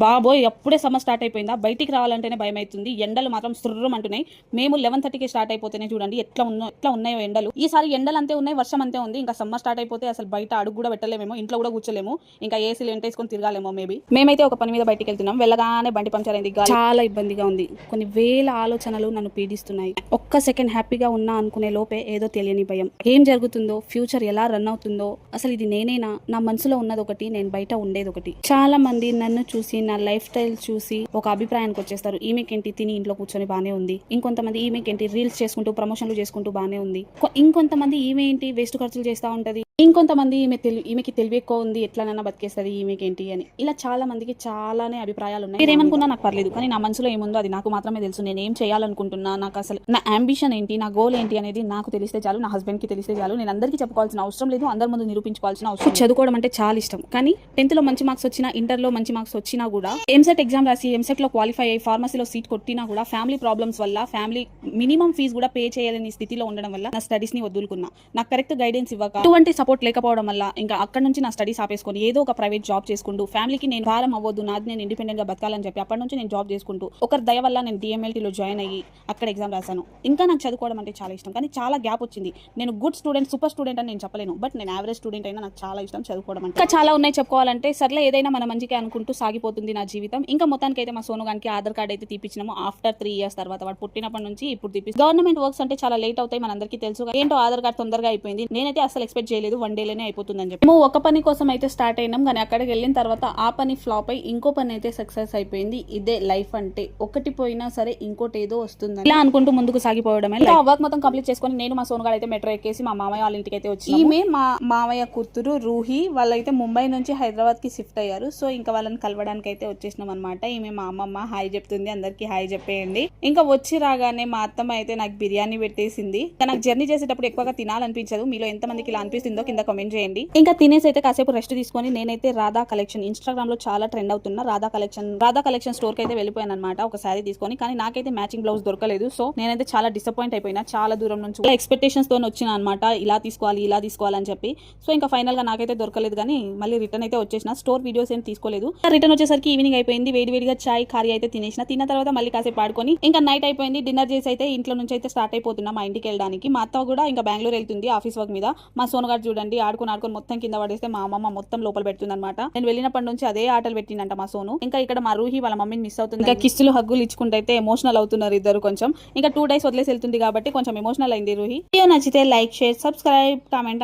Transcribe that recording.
బాబోయ్ అప్పుడే summer start అయిపోయిందా, బయటికి రావాలంటేనే భయం అవుతుంది. ఎండలు మాత్రం సుర్రం అంటున్నాయి. మేము 11:30కి స్టార్ట్ అయిపోతేనే చూడండి ఎట్లా ఉన్నాయో ఎండలు. ఈసారి ఎండలు అంతే ఉన్నాయి, వర్షం అంతే ఉంది. ఇంకా సమ్మర్ స్టార్ట్ అయిపోతే అసలు బయట అడుగు కూడా పెట్టలేమేమో, ఇంట్లో కూడా కూర్చోలేము. ఇంకా ఏసీలు ఎంటేసుకొని తిరగాలేమో మేమైతే ఒక పని మీద బయటికి వెళ్తున్నాం. వెళ్ళగానే బండి పంచర్ అయింది, చాలా ఇబ్బందిగా ఉంది. కొన్ని వేల ఆలోచనలు నన్ను పీడిస్తున్నాయి. ఒక్క సెకండ్ హ్యాపీగా ఉన్నా అనుకునే లోపే ఏదో తెలియని భయం. ఏం జరుగుతుందో, ఫ్యూచర్ ఎలా రన్ అవుతుందో, అసలు ఇది నేనేనా, నా మనసులో ఉన్నది ఒకటి, నేను బయట ఉండేది ఒకటి. చాలా మంది నన్ను చూసి, నా లైఫ్ స్టైల్ చూసి ఒక అభిప్రాయానికి వచ్చేస్తారు. ఈమెకేంటి తిని ఇంట్లో కూర్చొని బానే ఉంది, ఇంకొంతమంది ఈమెకేంటి రీల్స్ చేసుకుంటూ ప్రమోషన్లు చేసుకుంటూ బానే ఉంది, ఇంకొంతమంది ఈమె ఏంటి వేస్ట్ ఖర్చులు చేస్తూ ఉంటది, ఇంకొంతమంది ఈమెకి తెలివి ఎక్కువ ఉంది, ఎట్లనైనా బతికేస్తుంది ఈమెకేంటి అని. ఇలా చాలా మందికి చాలానే అభిప్రాయాలు ఉన్నాయి. మీరేమనుకున్నా నాకు పర్లేదు, కానీ నా మనసులో ఏముందో అది నాకు మాత్రమే తెలుసు. నేను ఏం చేయాలనుకుంటున్నా, నాకు అసలు నా అంబిషన్ ఏంటి, నా గోల్ ఏంటి అనేది నాకు తెలిస్తే చాలు, నా హస్బెండ్ కి తెలిస్తే చాలు. నేను అందరికీ చెప్పుకోవాల్సిన అవసరం లేదు, అందరి ముందు నిరూపించుకోవాల్సిన అవసరం. చదువుకోవడం అంటే చాలా ఇష్టం, కానీ 10th లో మంచి మార్క్స్ వచ్చినా, ఇంటర్ లో మంచి మార్క్స్ వచ్చినా కూడా, ఎంసెట్ ఎగ్జామ్ రాసి ఎంసెట్ లో క్వాలిఫై అయ్యి ఫార్మసీలో సీట్ కొట్టినా కూడా ఫ్యామిలీ ప్రాబ్లమ్స్ వల్ల, ఫ్యామిలీ మినిమం ఫీజు కూడా పే చేయలేని స్థితిలో ఉండడం వల్ల నా స్టడీస్ ని వదులుకున్నా. నాకు కరెక్ట్ గైడెన్స్ ఇవ్వక, అటువంటి సపోర్ట్ లేకపోవడం వల్ల ఇంకా అక్కడ నుంచి నా స్టడీస్ ఆపేసుకొని ఏదో ఒక ప్రైవేట్ జాబ్ చేసుకుంటూ, ఫ్యామిలీకి నేను భారం అవ్వద్దు, నాది నేను ఇండిపెండెంట్ గా బతకాలని చెప్పి అప్పటి నుంచి నేను జాబ్ చేసుకుంటూ, ఒకరి దయ వల్ల నేను DMLT లో జాయిన్ అయ్యి అక్కడ ఎగ్జామ్ రాశాను. ఇంకా నాకు చదువుకోవడం అంటే చాలా ఇష్టం, కానీ చాలా గ్యాప్ వచ్చింది. నేను గుడ్ స్టూడెంట్, సూపర్ స్టూడెంట్ అని నేను చెప్పలేను, బట్ నేను యావరేజ్ స్టూడెంట్ అయినా నాకు చాలా ఇష్టం చదువుకోవడం అంటే. ఇంకా చాలా ఉన్నాయి చెప్పుకోవాలంటే, సర్లే ఏదైనా మన మంచిగా అనుకుంటూ సాగిపోతుంది నా జీవితం. ఇంకా మొత్తానికి అయితే మా సోను గానికి ఆధార్ కార్డ్ అయితే తీపించినాము ఆఫ్టర్ 3 years తర్వాత. వాడు పుట్టినప్పటి నుంచి ఇప్పుడు తీపించి. గవర్నమెంట్ వర్క్స్ అంటే చాలా లేట్ అవుతాయి, మనందరికీ తెలుసు. ఏంటో ఆధార్ కార్డ్ తొందరగా అయిపోయింది. నేనైతే అసలు ఎక్స్పెక్ట్ చేయలేదు 1 dayలోనే అయిపోతుందని చెప్పి. మేము ఒక పని కోసం అయితే స్టార్ట్ అయినాం, కానీ అక్కడికి వెళ్ళిన తర్వాత ఆ పని ఫ్లాప్ అయి ఇంకో పని అయితే సక్సెస్ అయిపోయింది. ఇదే లైఫ్ అంటే, ఒకటి పోయినా సరే ఇంకోటి ఏదో వస్తుంది ఇలా అనుకుంటూ ముందుకు సాగిపోవడమే. ఆ వర్క్ మొత్తం కంప్లీట్ చేసుకొని నేను మా సోను గారు అయితే మెట్రో ఎక్కేసి మా మామయ్య వాళ్ళ ఇంటికి అయితే వచ్చి, ఈమె మా మామయ్య కూతురు రూహి, వాళ్ళైతే ముంబై నుంచి హైదరాబాద్ కి షిఫ్ట్ అయ్యారు. సో ఇంకా వాళ్ళని కలవడానికి అయితే వచ్చేసినాం అనమాట. ఈమె మా అమ్మమ్మ హాయ్ చెప్తుంది, అందరికి హాయ్ చెప్పేయండి. ఇంకా వచ్చి రాగానే మా అత్తమ్మ అయితే నాకు బిర్యానీ పెట్టేసింది. నాకు జర్నీ చేసేటప్పుడు ఎక్కువగా తినాలనిపించదు, మీలో ఎంతమందికి ఇలా అనిపిస్తుందో కింద కామెంట్ చేయండి. ఇంకా తినేసి అయితే కాసేపు రెస్ట్ తీసుకొని నేనైతే రాధా కలెక్షన్, ఇన్స్టాగ్రామ్ లో చాలా ట్రెండ్ అవుతున్న రాధా కలెక్షన్ స్టోర్ కి అయితే వెళ్ళిపోయాను అనమాట ఒక శారీ తీసుకొని. కానీ నాకైతే మ్యాచింగ్ బ్లౌజ్ దొరకలేదు. సో నేనైతే చాలా డిసప్పాయింట్ అయిపోయినా, చాలా దూరం నుంచి ఎక్స్పెక్టేషన్స్ తో వచ్చిన అనమాట, ఇలా తీసుకోవాలని చెప్పి. సో ఇంకా ఫైనల్ గా నాకైతే దొరకలేదు, కానీ మళ్ళీ రిటర్న్ అయితే వచ్చేసిన. స్టోర్ వీడియోస్ ఏం తీసుకోలేదు. రిటర్న్ వచ్చేసరికి ఈవినింగ్ అయిపోయింది. వేడిగా చాయ్ కర్రీ అయితే తిన్న తర్వాత మళ్ళీ కాసేపు ఆడుకొని ఇంకా నైట్ అయిపోయింది. డిన్నర్ చేసి అయితే ఇంట్లో నుంచి అయితే స్టార్ట్ అయిపోతున్నా మా ఇంటికి వెళ్ళడానికి. మా అత్త కూడా ఇంకా బెంగళూరు వెళ్తుంది ఆఫీస్ వర్క్ మీద. మా సోనుగాడు చూడండి ఆడుకొని మొత్తం కింద పడేస్తే మా అమ్మమ్మ మొత్తం లోపల పెడుతుంది అనమాట. నేను వెళ్ళినప్పటి నుంచి అదే ఆటలు పెట్టిందంట మా సోను. ఇంకా ఇక్కడ మా రూహి వాళ్ళ మమ్మీని మిస్ అవుతుంది. ఇంకా కిస్సులు హగ్గులు ఇచ్చుకుంటే అయితే ఎమోషనల్ అవుతున్నారు ఇద్దరు. కొంచెం ఇంకా 2 days వదిలేసి వెళ్తుంది కాబట్టి కొంచెం ఎమోషనల్ అయింది రూహి. వీడియో నచ్చితే లైక్, షేర్, సబ్స్క్రైబ్, కామెంట్.